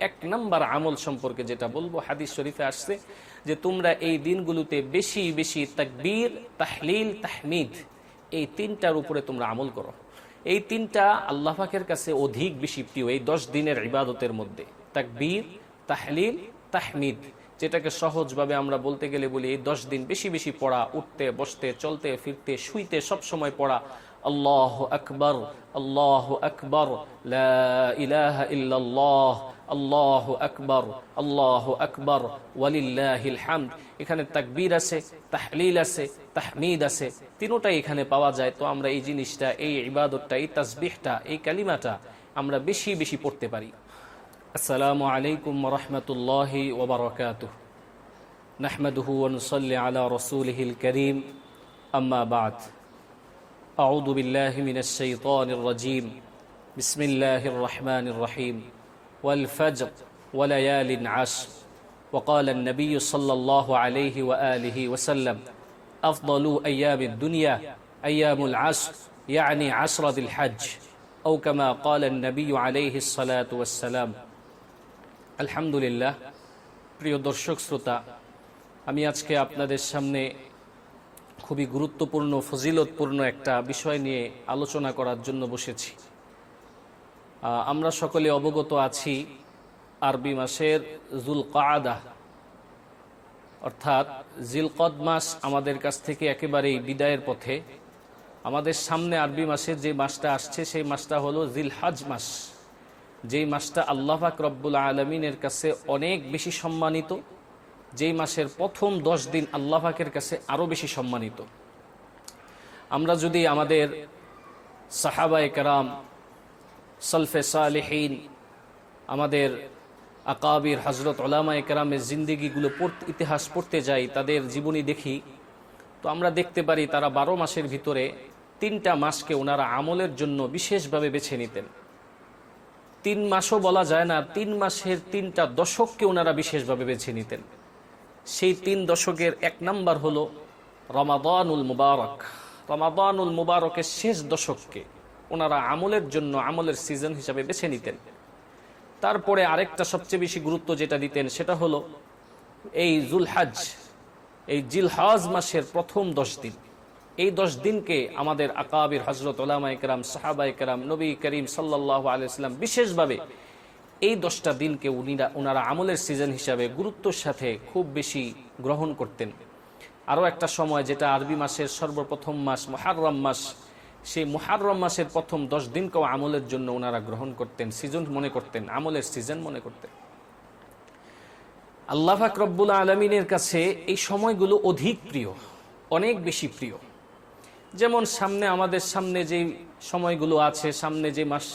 এক নাম্বার আমল সম্পর্কে যেটা বলবো, হাদিস শরীফে আসছে যে তোমরা এই দিনগুলোতে বেশি বেশি তাকবীর, তাহলিল, তাহমিদ এই তিনটার উপরে তোমরা আমল করো। এই তিনটা আল্লাহ পাকের কাছে অধিক বেশি প্রিয় এই 10 দিনের ইবাদতের মধ্যে। তাকবীর, তাহলিল, তাহমিদ, যেটাকে সহজভাবে আমরা বলতে গেলে বলি এই 10 দিন বেশি বেশি পড়া, উঠতে বসতে চলতে ফিরতে শুইতে সব সময় পড়া। আল্লাহু আকবার, আল্লাহু আকবার, লা ইলাহা ইল্লাল্লাহ, আল্লাহু আকবার, আল্লাহু আকবার, ওয়ালিল্লাহিল হামদ। এখানে তাকবীর আছে, তাহলিল আছে, তাহমিদ আছে, তিনোটাই এখানে পাওয়া যায়। তো আমরা এই জিনিসটা, এই ইবাদতটা, এই তাসবিহটা, এই কালিমাটা আমরা বেশি বেশি পড়তে পারি। আসসালামু আলাইকুম ওয়া রাহমাতুল্লাহি ওয়া বারাকাতুহু। নাহমাদুহু ওয়া নুসাল্লি আলা রাসূলিহিল কারীম, আম্মা বা'দ। আউযু বিল্লাহি মিনাশ শাইতানির রাজীম। বিসমিল্লাহির রাহমানির রহিম। ওয়াল ফাজর ওয়া লায়ালিন আশর। وقال النبي صلى الله عليه وآله وسلم أفضل أيام الدنيا أيام العشر يعني عشر ذي الحج أو كما قال النبي عليه الصلاة والسلام। আলহামদুলিল্লাহ, প্রিয় দর্শক শ্রোতা, আমি আজকে আপনাদের সামনে খুবই গুরুত্বপূর্ণ ফজিলতপূর্ণ একটা বিষয় নিয়ে আলোচনা করার জন্য বসেছি। আমরা সকলে অবগত আছি আরবি মাসের যুলকাআদা অর্থাৎ জিলকদ মাস আমাদের কাছ থেকে একেবারেই বিদায়ের পথে। আমাদের সামনে আরবি মাসের যে মাসটা আসছে সেই মাসটা হলো জিলহজ মাস, যেই মাসটা আল্লাহ পাক রব্বুল আলামিনের কাছে অনেক বেশি সম্মানিত, যেই মাসের প্রথম 10 দিন আল্লাহ পাকের কাছে আরও বেশি সম্মানিত। আমরা যদি আমাদের সাহাবায়ে কেরাম, সালফে সালেহীন, আমাদের আকাবির হযরত উলামায়ে কেরামের জিন্দেগিগুলো ইতিহাস পড়তে যাই, তাদের জীবনী দেখি, তো আমরা দেখতে পারি তারা 12 মাসের ভিতরে 3টা মাসকে ওনারা আমলের জন্য বিশেষভাবে বেছে নিতেন। 3 মাসও বলা যায় না, 3 মাসের 3টা দশককে ওনারা বিশেষভাবে বেছে নিতেন। সেই 3 দশকের 1 নাম্বার হলো রমাদানুল মুবারক। রমাদানুল মুবারকের শেষ দশককে ওনারা আমলের জন্য, আমলের সিজন হিসাবে বেছে নিতেন। তারপরে আরেকটা সবচেয়ে বেশি গুরুত্ব যেটা দিতেন সেটা হলো এই জুলহজ, এই জিলহজ মাসের প্রথম 10 দিন। এই 10 দিনকে আমাদের আকাবির হযরত উলামায়ে কেরাম, সাহাবায়ে কেরাম, নবী করিম সাল্লাল্লাহু আলাইহি ওয়াসাল্লাম বিশেষভাবে এই 10টা দিনকে ওনারা আমলের সিজন হিসাবে গুরুত্বের সাথে খুব বেশি গ্রহণ করতেন। আরও একটা সময় যেটা আরবি মাসের সর্বপ্রথম মাস মুহররম মাস, সেই মুহররম মাসের প্রথম 10 দিনকেও আমলের জন্য ওনারা গ্রহণ করতেন, সিজন মনে করতেন, আমলের সিজন মনে করতেন। আল্লাহ পাক রব্বুল আলামিনের কাছে এই সময়গুলো অধিক প্রিয়, অনেক বেশি প্রিয়। যেমন আমাদের সামনে যে সময়গুলো আছে, সামনে যে মাস,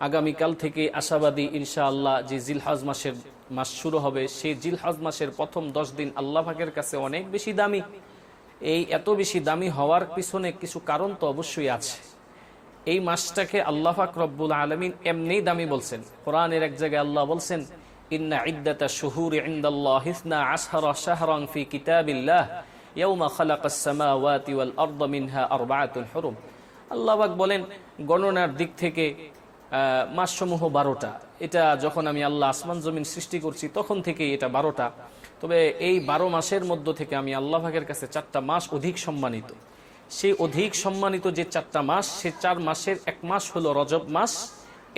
আগামীকাল থেকে আশাবাদী ইনশাআল্লাহ যে জিলহজ মাসের মাস শুরু হবে, সেই জিলহজ মাসের প্রথম 10 দিন আল্লাহ পাকের কাছে অনেক বেশি দামি। এই এত বেশি দামি হওয়ার পিছনে কিছু কারণ তো অবশ্যই আছে। এই মাসটাকে আল্লাহ পাক রব্বুল আলামিন এমনিই দামি বলছেন। কোরআনের এক জায়গায় আল্লাহ বলছেন, ইন্না ইদ্দাতা শুহুরি ইনদাল্লাহি 12 শাহরান ফি কিতাবিল্লাহ ইয়াওমা খালাকাস সামাওয়াতি ওয়াল আরদা মিনহা আরবাআতুন হুরুম। আল্লাহ পাক বলেন গণনার দিক থেকে মাসসমূহ 12টা। এটা যখন আমি আল্লাহ আসমান জমিন সৃষ্টি করছি তখন থেকেই এটা 12টা। তবে এই 12 মাসের মধ্য থেকে আমি আল্লাহ পাকের কাছে 4টা মাস অধিক সম্মানিত। সেই অধিক সম্মানিত যে 4টা মাস, সে 4 মাসের 1 মাস হলো রজব মাস,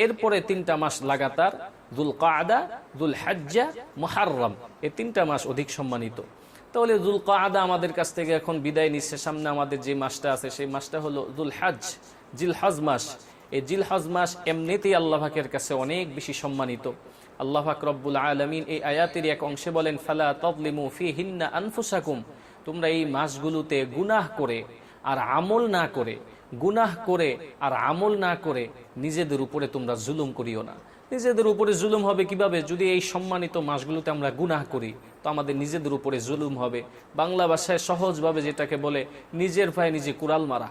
এরপরে 3টা মাস লাগাতার যুলকাআদা, যুলহজ্জা, মুহররম, এই 3টা মাস অধিক সম্মানিত। তাহলে যুলকাআদা আমাদের কাছ থেকে এখন বিদায় নিচ্ছে, সামনে আমাদের যে মাসটা আছে সেই মাসটা হলো যুলহজ, জিলহজ মাস। এই জিলহজ মাস এমনিতেই আল্লাহ পাকের কাছে অনেক বেশি সম্মানিত। আল্লাহ পাক রব্বুল আলামিন এই আয়াতের এক অংশে বলেন, ফালা তাযলিমু ফীহিন্না আনফুসাকুম, তোমরা এই মাসগুলোতে গুনাহ করে আর আমল না করে, গুনাহ করে আর আমল না করে নিজেদের উপরে তোমরা জুলুম করিও না। নিজেদের উপরে জুলুম হবে কিভাবে? যদি এই সম্মানিত মাসগুলোতে আমরা গুনাহ করি তো আমাদের নিজেদের উপরে জুলুম হবে। বাংলা ভাষায় সহজভাবে যেটাকে বলে নিজের পায়ে নিজে কুড়াল মারা।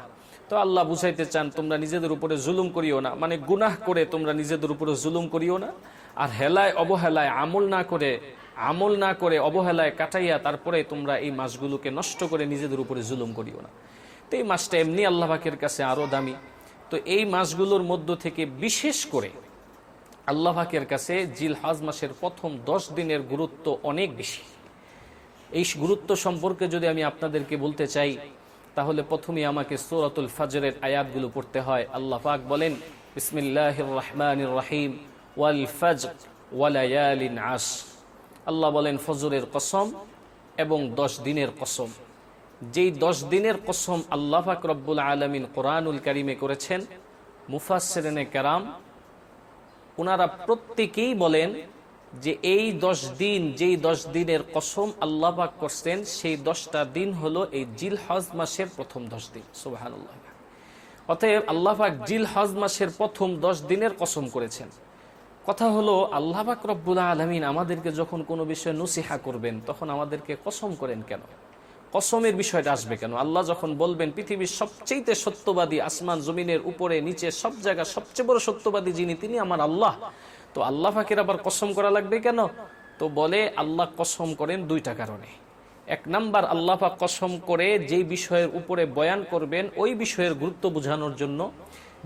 তো আল্লাহ বুঝাইতে চান তোমরা নিজেদের উপরে জুলুম করিও না, মানে গুনাহ করে তোমরা নিজেদের উপরে জুলুম করিও না। আর হেলায় অবহেলায় আমল না করে অবহেলায় কাটাইয়া তারপরে তোমরা এই মাসগুলোকে নষ্ট করে নিজেদের উপরে জুলুম করিও না। তো এই মাসটা এমনি আল্লাহ পাকের কাছে আরও দামি। তো এই মাসগুলোর মধ্য থেকে বিশেষ করে আল্লাহ পাকের কাছে জিলহজ মাসের প্রথম 10 দিনের গুরুত্ব অনেক বেশি। এই গুরুত্ব সম্পর্কে যদি আমি আপনাদেরকে বলতে চাই, তাহলে প্রথমে আমাকে সূরাতুল ফজরের আয়াতগুলো পড়তে হয়। আল্লাহ পাক বলেন, বিসমিল্লাহির রহমানির রহিম, ওয়াল ফজর ওয়া লায়ালিন আশর। আল্লাহ বলেন ফজরের কসম এবং 10 দিনের কসম। যেই 10 দিনের কসম আল্লাহ পাক রব্বুল আলামিন কোরআনুল কারীমে করেছেন, মুফাসসিরিনে কেরাম ওনারা প্রত্যেকেই বলেন যে এই 10 দিন, যেই 10 দিনের কসম আল্লাহ পাক করছেন, সেই 10টা দিন হলো এই জিলহজ মাসের প্রথম 10 দিন। সুবহানাল্লাহ। অতএব আল্লাহ পাক জিলহজ মাসের প্রথম 10 দিনের কসম করেছেন। কথা হলো, আল্লাহ পাক রব্বুল আলামিন আমাদেরকে যখন কোনো বিষয়ে নসিহা করবেন, তখন আমাদেরকে কসম করেন কেন? কসমের বিষয়টা আসবে কেন? আল্লাহ যখন বলবেন পৃথিবীর সবচেয়ে সত্যবাদী, আসমান জমিনের উপরে নিচে সব জায়গা সবচেয়ে বড় সত্যবাদী যিনি, তিনি আমার আল্লাহ। তো আল্লাহ পাকের আবার কসম করা লাগবে কেন? তো বলে আল্লাহ কসম করেন 2টা কারণে। এক নাম্বার, আল্লাহ পাক কসম করে যেই বিষয়ের উপরে বয়ান করবেন ওই বিষয়ের গুরুত্ব বোঝানোর জন্য।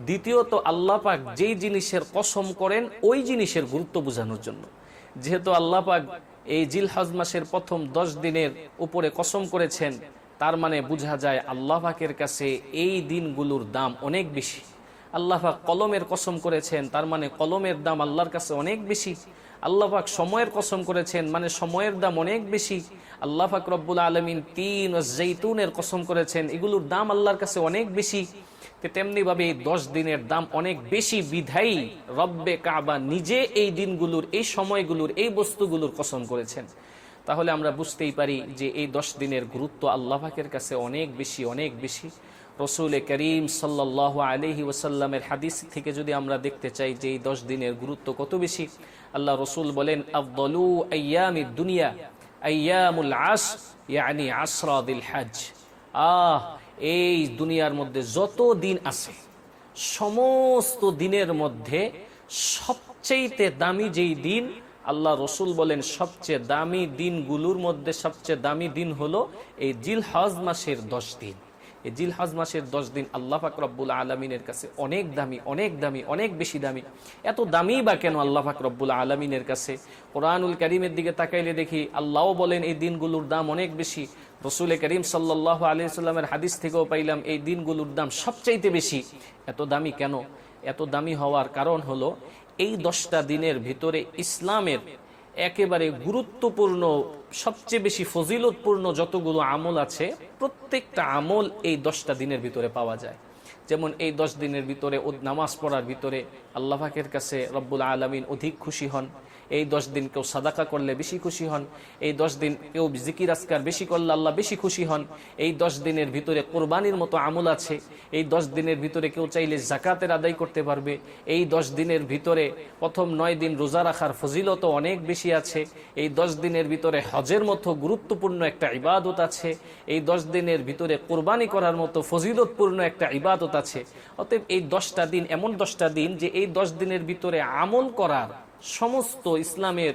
দ্বিতীয়ত, আল্লাহ পাক যেই জিনিসের কসম করেন ওই জিনিসের গুরুত্ব বোঝানোর জন্য। যেহেতু আল্লাহ পাক এই জিলহজ মাসের প্রথম 10 দিনের উপরে কসম করেছেন, তার মানে বোঝা যায় আল্লাহ পাকের কাছে এই দিনগুলোর দাম অনেক বেশি। আল্লাহ পাক কলমের কসম করেছেন, তার মানে কলমের দাম আল্লাহর কাছে অনেক বেশি। আল্লাহ পাক সময়ের কসম করেছেন, মানে সময়ের দাম অনেক বেশি। আল্লাহ পাক রব্বুল আলামিন তিন ও জৈতুনের কসম করেছেন, এগুলোর দাম আল্লাহর কাছে অনেক বেশি। তেমনি ভাবে এই 10 দিনের দাম অনেক বেশি বিধায়ী রব্বে কাবা নিজে এই দিনগুলোর, এই সময়গুলোর, এই বস্তুগুলোর কসম করেছেন। তাহলে আমরা বুঝতেই পারি যে এই 10 দিনের গুরুত্ব আল্লাহ পাকের কাছে অনেক বেশি, অনেক বেশি। রসুল করিম সাল্লাল্লাহু আলাইহি ওয়াসাল্লামের হাদিস থেকে যদি আমরা দেখতে চাই যে এই 10 দিনের গুরুত্ব কত বেশি, আল্লাহ রসুল বলেন, আফদলু আইয়ামিদ দুনিয়া আইয়ামুল আশর, ইয়ানি আশরা দিল হজ। এই দুনিয়ার মধ্যে যত দিন আছে, সমস্ত দিনের মধ্যে সবচেয়ে দামি যেই দিন, আল্লাহ রসুল বলেন সবচেয়ে দামি দিনগুলোর মধ্যে সবচেয়ে দামি দিন হলো এই জিলহজ মাসের 10 দিন। এই জিলহজ মাসের 10 দিন আল্লাহ পাক রব্বুল আলামিনের কাছে অনেক দামি, অনেক দামি, অনেক বেশি দামি। এত দামি বা কেন আল্লাহ পাক রব্বুল আলামিনের কাছে? কোরআনুল কারীমের দিকে তাকাইলে দেখি আল্লাহও বলেন এই দিনগুলোর দাম অনেক বেশি। রসুল করিম সাল্লাল্লাহু আলাইহি ওয়াসাল্লামের হাদিস থেকেও পাইলাম এই দিনগুলোর দাম সবচাইতে বেশি। এত দামি কেন? এত দামি হওয়ার কারণ হলো এই 10টা দিনের ভিতরে ইসলামের একেবারে গুরুত্বপূর্ণ, সবচেয়ে বেশি ফজিলতপূর্ণ যতগুলো আমল আছে, প্রত্যেকটা আমল এই 10টা দিনের ভিতরে পাওয়া যায়। যেমন এই 10 দিনের ভিতরে নামাজ পড়ার ভিতরে আল্লাহ পাকের কাছে রব্বুল আলামিন অধিক খুশি হন। এই 10 দিন কেউ সাদাকা করলে বেশি খুশি হন। এই 10 দিন কেউ জিকির আজকার বেশি করলে আল্লাহ বেশি খুশি হন। এই 10 দিনের ভিতরে কোরবানির মতো আমল আছে। এই 10 দিনের ভিতরে কেউ চাইলে যাকাতের আদায় করতে পারবে। এই 10 দিনের ভিতরে প্রথম 9 দিন রোজা রাখার ফজিলত অনেক বেশি আছে। এই 10 দিনের ভিতরে হজের মতো গুরুত্বপূর্ণ একটা ইবাদত আছে। এই 10 দিনের ভিতরে কোরবানি করার মতো ফজিলতপূর্ণ একটা ইবাদত আছে। অতএব এই 10টা দিন এমন 10টা দিন যে এই 10 দিনের ভিতরে আমল করার, সমস্ত ইসলামের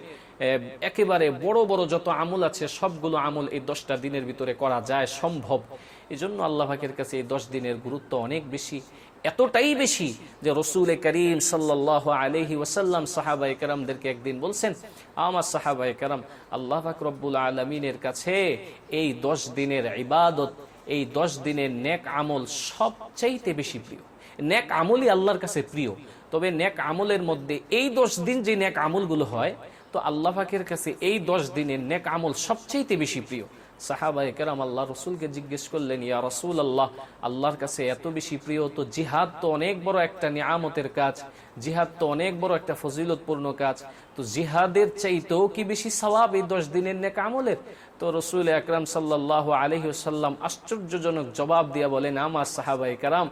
একেবারে বড় বড় যত আমল আছে সবগুলো আমল এই 10টা দিনের ভিতরে করা যায়, সম্ভব। এই জন্য আল্লাহ পাকের কাছে এই 10 দিনের গুরুত্ব অনেক বেশি। এতটাই বেশি যে রসুল করিম সাল্লাল্লাহু আলাইহি ওয়াসাল্লাম সাহাবায়ে কেরামদেরকে একদিন বলছেন, আমার সাহাবায়ে কেরাম, আল্লাহ পাক রব্বুল আলামিনের কাছে এই 10 দিনের ইবাদত, এই 10 দিনের নেক আমল সবচাইতে বেশি প্রিয়। নেক আমলই আল্লাহর কাছে প্রিয়। তবে নেক আমলের মধ্যে এই 10 দিন যে নেক আমলগুলো হয়, তো আল্লাহ পাকের কাছে এই 10 দিনের নেক আমল সবচাইতে বেশি প্রিয়। সাহাবায়ে কেরাম আল্লাহ রসুলকে জিজ্ঞেস করলেন, ইয়া রাসূল আল্লাহ, আল্লাহর কাছে এত বেশি প্রিয়, তো জিহাদ তো অনেক বড় একটা নিয়ামতের কাজ, জিহাদ তো অনেক বড় একটা ফজিলতপূর্ণ কাজ, তো জিহাদের চাইতেও কি বেশি সওয়াব এই 10 দিনের নেক আমলের? তো রসুল আকরাম সাল্লাল্লাহু আলাইহি ওয়াসাল্লাম আশ্চর্যজনক জবাব দিয়ে বলেন, আমার সাহাবায়ে কেরাম,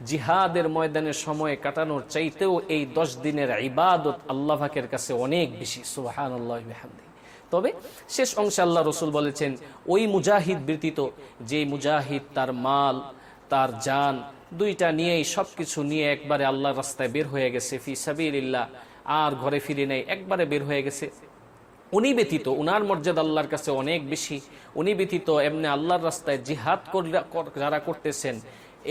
জিহাদের ময়দানে সময় কাটানোর চাইতেও এই 10 দিনের ইবাদত আল্লাহ পাকের কাছে অনেক বেশি। সুবহানাল্লাহি ওয়া বিহামদিহি। তবে শেষ অংশে আল্লাহ রসুল বলেছেন, ওই মুজাহিদ ব্যতীত, যে মুজাহিদ তার মাল, তার জান দুইটা নিয়েই, সবকিছু নিয়ে একবারে আল্লাহর রাস্তায় বের হয়ে গেছে, ফি সাবিলিল্লাহ, আর ঘরে ফিরে নেই, একবারে বের হয়ে গেছে, উনি ব্যতীত, উনার মর্যাদা আল্লাহর কাছে অনেক বেশি। উনি ব্যতীত এমনি আল্লাহর রাস্তায় জিহাদ যারা করতেছেন,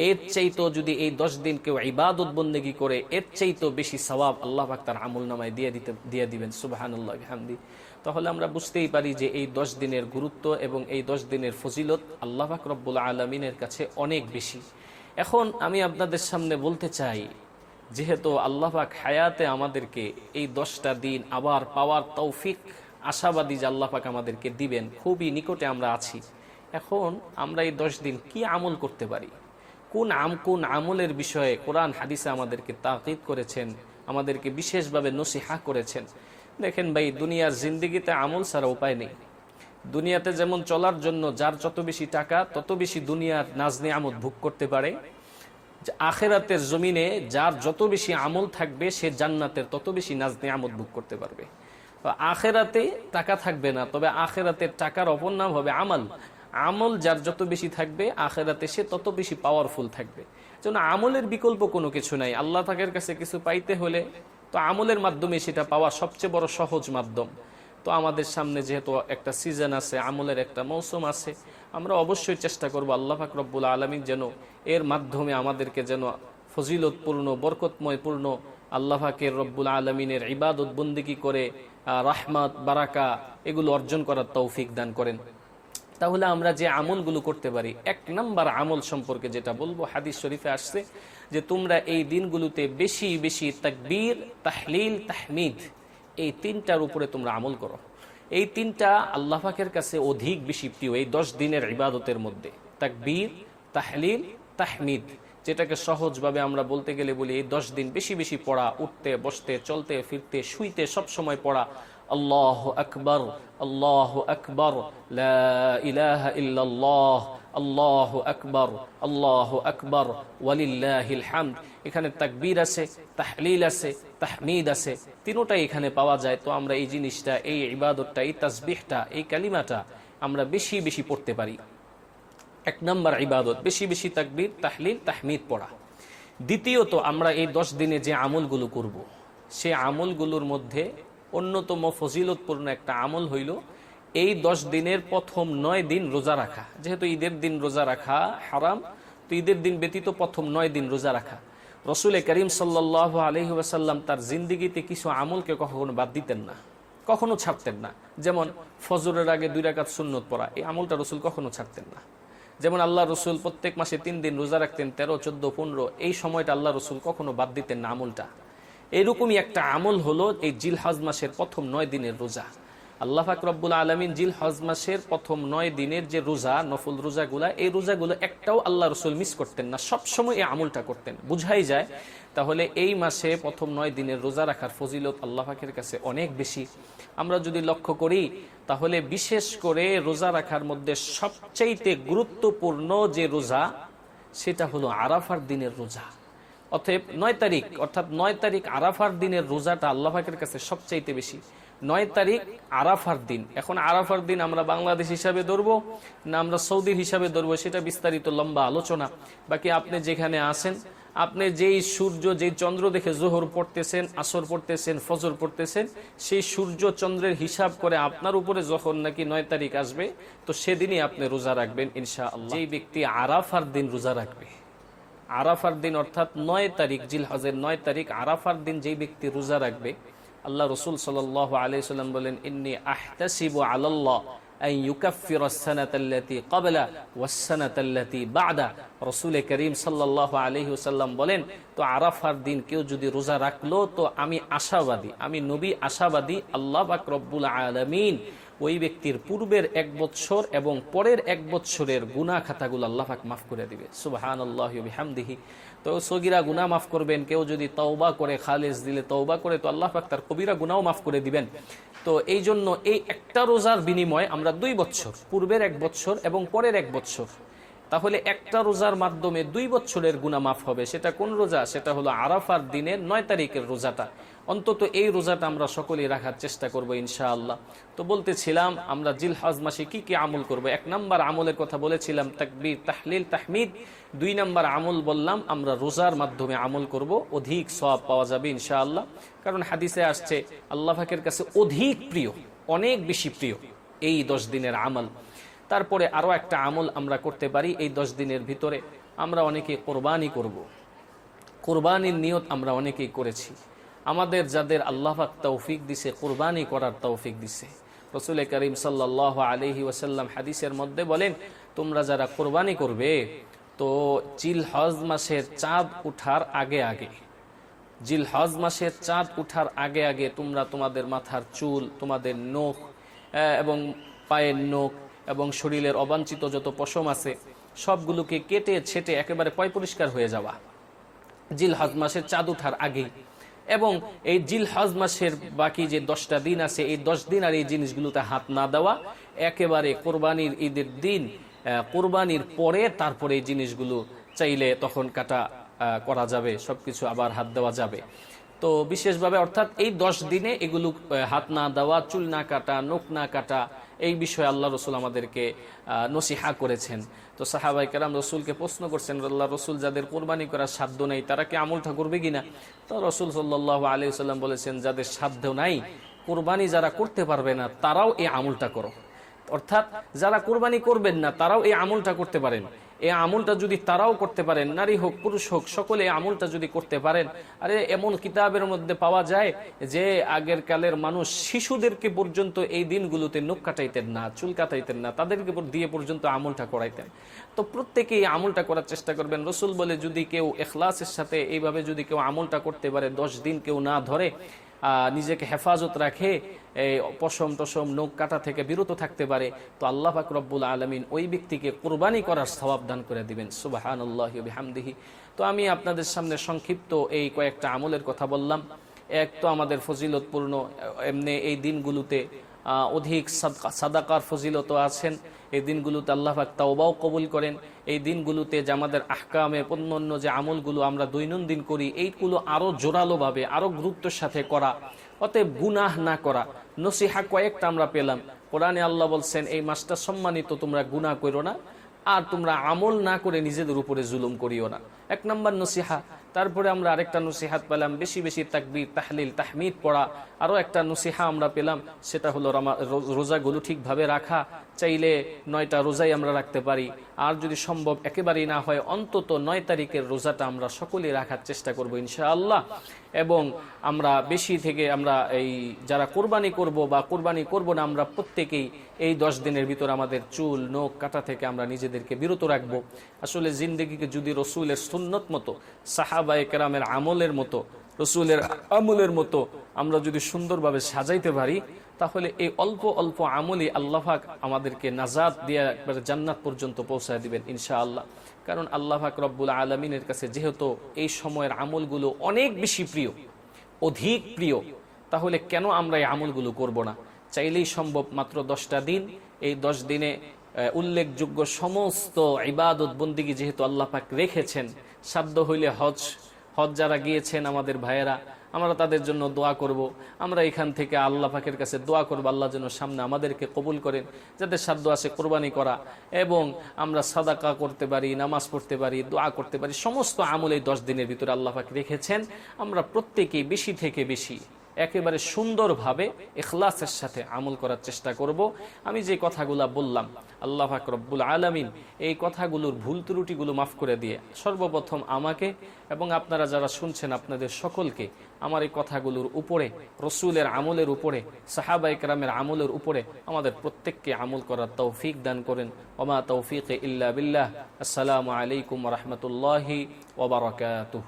এর চাইতো যদি এই 10 দিন কেউ ইবাদত বন্দেগী করে এর চাইতো বেশি সওয়াব আল্লাহ পাক তার আমলনামায় দিয়ে দিবেন সুবহানাল্লাহ বিহামদি। তাহলে আমরা বুঝতেই পারি যে এই 10 দিনের গুরুত্ব এবং এই 10 দিনের ফজিলত আল্লাহ পাক রব্বুল আলামিনের কাছে অনেক বেশি। এখন আমি আপনাদের সামনে বলতে চাই, যেহেতু আল্লাহ পাক হায়াতে আমাদেরকে এই 10টা দিন আবার পাওয়ার তৌফিক আশাবাদী যে আল্লাহ পাক আমাদেরকে দিবেন, খুবই নিকটে আমরা আছি। এখন আমরা এই 10 দিন কি আমল করতে পারি, কোন আমলের বিষয়ে কোরআন হাদিসে আমাদেরকে তাকিদ করেছেন, আমাদেরকে বিশেষভাবে নসিহা করেছেন। দেখেন ভাই, দুনিয়ার জিন্দেগিতে আমল ছাড়া উপায় নেই। দুনিয়াতে যেমন চলার জন্য যার যত বেশি টাকা তত বেশি দুনিয়ার নাজ নিয়ামত ভোগ করতে পারে, আখেরাতের জমিনে যার যত বেশি আমল থাকবে সে জান্নাতের তত বেশি নাজ নিয়ামত ভোগ করতে পারবে। আখেরাতে টাকা থাকবে না, তবে আখেরাতের টাকার অপর নাম হবে আমল। আমল যার যত বেশি থাকবে আখেরাতে সে তত বেশি পাওয়ারফুল থাকবে। যেন আমলের বিকল্প কোনো কিছু নাই। আল্লাহ পাকের কাছে কিছু পাইতে হলে তো আমলের মাধ্যমে সেটা পাওয়া সবচেয়ে বড় সহজ মাধ্যম। তো আমাদের সামনে যেহেতু একটা সিজন আছে, আমলের একটা মৌসুম আছে, আমরা অবশ্যই চেষ্টা করব আল্লাহ পাক রব্বুল আলামিন যেন এর মাধ্যমে আমাদেরকে যেন ফজিলতপূর্ণ বরকতময়পূর্ণ আল্লাহ পাকের রব্বুল আলামিনের ইবাদত বন্দেগী করে রাহমাত বারাকা এগুলো অর্জন করার তৌফিক দান করেন। তাহলে আমরা যে আমলগুলো করতে পারি, 1 নাম্বার আমল সম্পর্কে যেটা বলবো, হাদিস শরীফে আসছে যে তোমরা এই দিনগুলোতে বেশি বেশি তাকবীর, তাহলিল, তাহমিদ এই 3টার উপরে তোমরা আমল করো। এই 3টা আল্লাহ পাকের কাছে অধিক বেশি প্রিয় এই 10 দিনের ইবাদতের মধ্যে। তাকবীর, তাহলিল, তাহমিদ, যেটাকে সহজভাবে আমরা বলতে গেলে বলি এই 10 দিন বেশি বেশি পড়া, উঠতে বসতে চলতে ফিরতে শুইতে সব সময় পড়া। আল্লাহু আকবার, আল্লাহু আকবার, লা ইলাহা ইল্লাল্লাহ, আল্লাহু আকবার, আল্লাহু আকবার, ওয়ালিল্লাহিল হামদ। এখানে তাকবীর আছে, তাহলিল আছে, তাহমিদ আছে, তিনটাই এখানে পাওয়া যায়। তো আমরা এই জিনিসটা, এই ইবাদতটা, এই তাসবিহটা, এই কালিমাটা আমরা বেশি বেশি পড়তে পারি। 1 নাম্বার ইবাদত বেশি বেশি তাকবীর, তাহলিল, তাহমিদ পড়া। দ্বিতীয়ত, আমরা এই 10 দিনে যে আমলগুলো করব, সে আমলগুলোর মধ্যে অন্যতম ফজিলতপূর্ণ একটা আমল হইল এই 10 দিনের প্রথম 9 দিন রোজা রাখা। যেহেতু ঈদের দিন রোজা রাখা হারাম, তো ঈদের দিন ব্যতীত প্রথম 9 দিন রোজা রাখা। রসুল করিম সাল্লাল্লাহু আলাইহি ওয়াসাল্লাম তার জিন্দেগিতে কিছু আমলকে কখনো বাদ দিতেন না, কখনো ছাড়তেন না। যেমন ফজরের আগে 2 রাকাত সুন্নত পড়া, এই আমলটা রসুল কখনো ছাড়তেন না। যেমন আল্লাহ রসুল প্রত্যেক মাসে 3 দিন রোজা রাখতেন, 13, 14, 15, এই সময়টা আল্লাহ রসুল কখনো বাদ দিতেন না আমলটা। এরকমই একটা আমল হলো এই জিলহজ মাসের প্রথম 9 দিনের রোজা। আল্লাহ পাক রব্বুল আলামিন জিলহজ মাসের প্রথম 9 দিনের যে রোজা, নফল রোজাগুলা, এই রোজাগুলো একটাও আল্লাহ রসুল মিস করতেন না, সবসময় এই আমলটা করতেন। বুঝাই যায় তাহলে এই মাসে প্রথম 9 দিনের রোজা রাখার ফজিলত আল্লাহ পাকের কাছে অনেক বেশি। আমরা যদি লক্ষ্য করি তাহলে বিশেষ করে রোজা রাখার মধ্যে সবচাইতে গুরুত্বপূর্ণ যে রোজা সেটা হলো আরাফার দিনের রোজা। অতএব 9 তারিখ, অর্থাৎ 9 তারিখ আরাফার দিনের রোজাটা আল্লাহ পাকের কাছে সবচাইতে বেশি। 9 তারিখ আরাফার দিন। এখন আরাফার দিন আমরা বাংলাদেশ হিসাবে ধরবো না আমরা সৌদির হিসাবে ধরবো, সেটা বিস্তারিত লম্বা আলোচনা। বাকি আপনি যেখানে আছেন, আপনি যেই সূর্য, যেই চন্দ্র দেখে জোহর পড়তেছেন, আসর পড়তেছেন, ফজর পড়তেছেন, সেই সূর্য চন্দ্রের হিসাব করে আপনার উপরে যখন নাকি 9 তারিখ আসবে, তো সেদিনই আপনি রোজা রাখবেন ইনশাআল্লাহ। যেই ব্যক্তি আরাফার দিন রোজা রাখবে, আরাফার দিন অর্থাৎ 9 তারিখ জিলহজের 9 তারিখ আরাফার দিন যেই ব্যক্তি রোজা রাখবে, আল্লাহ রসুল সাল্লাল্লাহু আলাইহি ওয়াসাল্লাম বলেন, ইন্নী আহতাসিবু আলাল্লাহ আন ইউকাফফিরা আস-সানাতাল্লাতী ক্বাবলা ওয়াস-সানাতাল্লাতী বা'দা। রাসূল করিম সাল্লাল্লাহু আলাইহি ওয়াসাল্লাম বলেন, তো আরাফার দিন কেউ যদি রোজা রাখলো, তো আমি আশাবাদী, আমি নবী আশাবাদী, আল্লাহ পাক রব্বুল আলামিন ওই ব্যক্তির পূর্বের 1 বছর এবং পরের 1 বছরের গুনাহ খাতাগুলো আল্লাহ পাক মাফ করে দিবে। সুবহানাল্লাহি ওয়া বিহামদিহি। তো সগীরা গুনাহ মাফ করবেন, কেউ যদি তওবা করে, খালেস দিলে তওবা করে, তো আল্লাহ পাক তার কবিরা গুনাহও মাফ করে দিবেন। তো এই জন্য এই একটা রোজার বিনিময়ে আমরা 2 বছর, পূর্বের 1 বছর এবং পরের 1 বছর, তাহলে একটা রোজার মাধ্যমে 2 বছরের গুনাহ মাফ হবে। সেটা কোন রোজা? সেটা হলো আরাফার দিনের 9 তারিখের রোজাটা। অন্তত এই রোজাটা আমরা সকলেই রাখার চেষ্টা করব ইনশাআল্লাহ। তো বলতেছিলাম আমরা জিলহজ মাসে কি কি আমল করব। 1 নাম্বার আমলের কথা বলেছিলাম তাকবীর, তাহলিল, তাহমিদ। 2 নাম্বার আমল বললাম আমরা রোজার মাধ্যমে আমল করব, অধিক সওয়াব পাওয়া যাবে ইনশাআল্লাহ। কারণ হাদিসে আসছে আল্লাহ পাকের কাছে অধিক প্রিয়, অনেক বেশি প্রিয় এই 10 দিনের আমল। তারপরে আরো একটা আমল আমরা করতে পারি এই 10 দিনের ভিতরে, আমরা অনেকে কোরবানি করব, কোরবানির নিয়ত আমরা অনেকেই করেছি। আমাদের যাদের আল্লাহ পাক তৌফিক দিছে, কোরবানি করার তৌফিক দিছে, রাসূল করিম সাল্লাল্লাহু আলাইহি ওয়াসাল্লাম হাদিসের মধ্যে বলেন, তোমরা যারা কোরবানি করবে তো জিলহজ মাসের চাঁদ উঠার আগে আগে, জিলহজ মাসের চাঁদ উঠার আগে আগে তোমরা তোমাদের মাথার চুল, তোমাদের নখ এবং পায়ের নখ এবং শরীরের অবাঞ্ছিত যত পশম আছে সবগুলোকে কেটে ছেটে একেবারে পয় পরিষ্কার হয়ে যাওয়া জিলহজ মাসের চাঁদ উঠার আগে। এবং এই জিলহজ মাসের বাকি যে 10টা দিন আছে, এই 10 দিন আর এই জিনিসগুলোতে হাত না দেওয়া, একেবারে কোরবানির ঈদের দিন, কোরবানির পরে তারপরে এই জিনিসগুলো চাইলে তখন কাটা করা যাবে, সবকিছু আবার হাত দেওয়া যাবে। তো বিশেষভাবে অর্থাৎ এই 10 দিনে এগুলো হাত না দেওয়া, চুল না কাটা, নখ না কাটা, এই বিষয়ে আল্লাহ রসুল আমাদেরকে নসিহা করেছেন। তো সাহাবায়ে কেরাম রসুলকে প্রশ্ন করছেন, আল্লাহ রসুল যাদের কোরবানি করার সাধ্য নেই তারা কি আমলটা করবে কিনা? তো রসুল সাল্লাল্লাহু আলাইহি ওয়াসাল্লাম বলেছেন, যাদের সাধ্য নাই, কোরবানি যারা করতে পারবে না তারাও এই আমলটা করো। অর্থাৎ যারা কোরবানি করবেন না তারাও এই আমলটা করতে পারেন। এই আমলটা যদি তারাও করতে পারেন, নারী হোক পুরুষ হোক, সকলে এই আমলটা যদি করতে পারেন, আরে এমন কিতাবের মধ্যে পাওয়া যায় যে আগের কালের মানুষ শিশুদেরকে পর্যন্ত এই দিনগুলোতে নখ কাটাইতেন না, চুল কাটাইতেন না, তাদেরকে দিয়ে পর্যন্ত আমলটা করাইতেন। তো প্রত্যেকেই এই আমলটা করার চেষ্টা করবেন। রসুল বলে, যদি কেউ ইখলাসের সাথে এইভাবে যদি কেউ আমলটা করতে পারে, 10 দিন কেউ না ধরে, নিজেকে হেফাজত রাখে, এই পশম টশম নখ কাটা থেকে বিরত থাকতে পারে, তো আল্লাহ পাক রব্বুল আলামিন ওই ব্যক্তিকে কোরবানি করার সওয়াব দান করে দিবেন। সুবহানাল্লাহি ওয়া বিহামদিহি। তো আমি আপনাদের সামনে সংক্ষিপ্ত এই কয়েকটা আমলের কথা বললাম। এক তো আমাদের ফজিলতপূর্ণ, এমনি এই দিনগুলোতে অধিক সাদাকার ফজিলত আছেন। এই দিনগুলোতে আল্লাহ পাক তাওবাও কবুল করেন। এই দিনগুলোতে যে আমাদের আহকামে অন্যান্য যে আমলগুলো আমরা দৈনন্দিন করি, এইগুলো আরো জোরালোভাবে, আরো গুরুত্বের সাথে করা, অতএব গুনাহ না করা। নসিহা কয়েকটা আমরা পেলাম। কোরআনে আল্লাহ বলছেন, এই মাসটা সম্মানিত, তোমরা গুনাহ করো না, আর তোমরা আমল না করে নিজেদের উপরে জুলুম করিও না। 1 নম্বর নসিহা। তারপরে আমরা আরেকটা নসিহাত পেলাম, বেশি বেশি তাকবীর, তাহলিল, তাহমিদ পড়া। আরও একটা নসিহা আমরা পেলাম, সেটা হলো রোজাগুলো ঠিকভাবে রাখা। চাইলে 9টা রোজাই আমরা রাখতে পারি, আর যদি সম্ভব একেবারেই না হয় অন্তত 9 তারিখের রোজাটা আমরা সকলেই রাখার চেষ্টা করব ইনশাআল্লাহ। এবং আমরা বেশি থেকে আমরা এই যারা কোরবানি করব বা কোরবানি করব না, আমরা প্রত্যেকেই এই 10 দিনের ভিতর আমাদের চুল নখ কাটা থেকে আমরা নিজেদেরকে বিরত রাখব। আসলে জিন্দেগিকে যদি রসুলের সুন্নত মতো, সাহাবায়ে কেরামের আমলের মতো, রসুলের আমলের মতো আমরা যদি সুন্দরভাবে সাজাইতে পারি, তাহলে এই অল্প অল্প আমলই আল্লাহ পাক আমাদেরকে নাজাত দিয়ে একবারে জান্নাত পর্যন্ত পৌঁছায় দিবেন ইনশাআল্লাহ। কারণ আল্লাহ পাক রব্বুল আলামিনের কাছে যেহেতু এই সময়ের আমলগুলো অনেক বেশি প্রিয়, অধিক প্রিয়, তাহলে কেন আমরা এই আমলগুলো করব না? চাইলেই সম্ভব। মাত্র 10টা দিন, এই 10 দিনে উল্লেখযোগ্য সমস্ত ইবাদত বন্দিগি যেহেতু আল্লাহ পাক রেখেছেন, সাধ্য হইলে হজ যারা গিয়েছেন আমাদের ভাইয়েরা, আমরা তাদের জন্য দোয়া করব। আমরা এখান থেকে আল্লাহ পাকের কাছে দোয়া করব, আল্লাহ যেন সামনে আমাদেরকে কবুল করেন। যাদের সাধ্য আছে কোরবানি করা, এবং আমরা সাদাকা করতে পারি, নামাজ পড়তে পারি, দোয়া করতে পারি, সমস্ত আমল এই 10 দিনের ভিতরে আল্লাহ পাক রেখেছেন। আমরা প্রত্যেকেই বেশি থেকে বেশি একেবারে সুন্দরভাবে ইখলাসের সাথে আমল করার চেষ্টা করব। আমি যে কথাগুলো বললাম, আল্লাহ পাক রব্বুল আলামিন এই কথাগুলোর ভুল ত্রুটিগুলো মাফ করে দিয়ে সর্বপ্রথম আমাকে এবং আপনারা যারা শুনছেন আপনাদের সকলকে আমার এই কথাগুলোর উপরে, রসুলের আমলের উপরে, সাহাবায়ে কেরামের আমলের উপরে আমাদের প্রত্যেককে আমল করার তৌফিক দান করেন। ওমা তৌফিক ইল্লা বিল্লাহ। আসসালামু আলাইকুম ওয়া রাহমাতুল্লাহি ওয়া বারাকাতুহু।